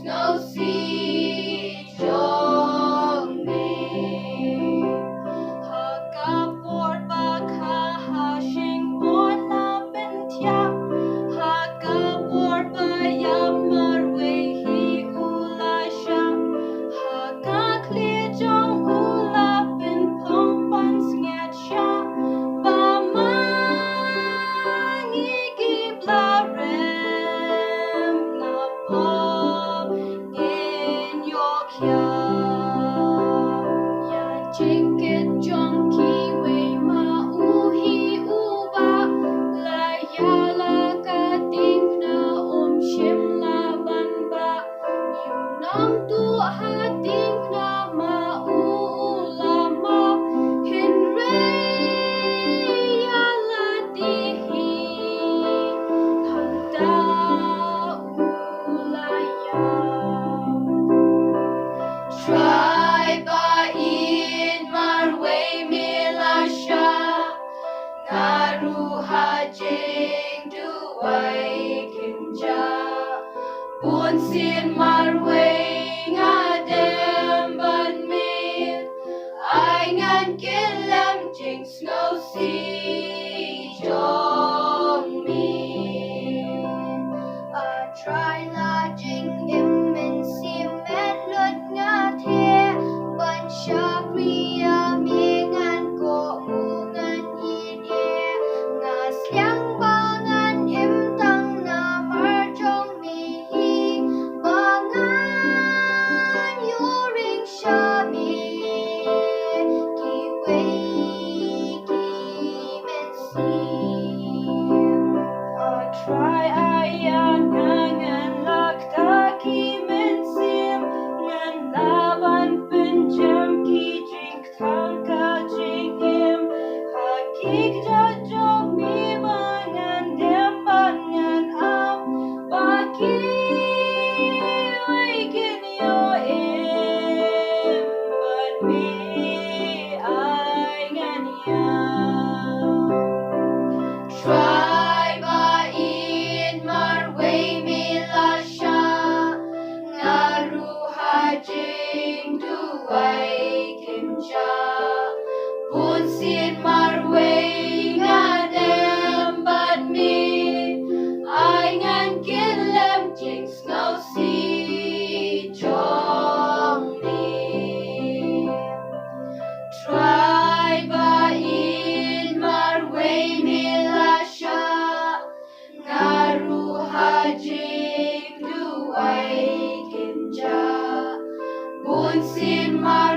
ngâu si trong mi ha ca bor ba kha ha shing bor la ben tia ha ca bor ba ya mar we hi u la sha ha ca kli trong u la ben pong pan snget sha ba ma ngi ki bla rem na po in your kya ya chicken jong ki we ma u hi u ba la ya la ka ting na Syiemlieh ba you nam tu ha ting na ma u la ma hin re ya la di hi hang da u la ya try ba in mar we mi la sha ngaru ha jing du ai kim ja buồn xin mar we nga dem ban mi ai ngan kiến lam chỉnh snow si trong mi try la jing im min sim men lut nga the ban sha kriya mi ngan ko mu ngan yi de nga sliang ba ngan im tang na mar trong mi hi ba ngan yu ring sha mi ki wei ki men si try ayan ngan lak ta ki men sim ngan laban pen jam ki jing thang ka jing im ha kik ja jong mi ba ngan dem ban ngan am ba ki wei kin yo im ban mi ai ngan ya try ba in mar we mi la sha ngaru ha jing du ai kim cha buồn xin mar we nga dem ban mi ai ngan kiến lam chỉnh ngâu si trong mi try ba in mar we mi la sha ngaru ha jing du ai kim cha buồn xin mar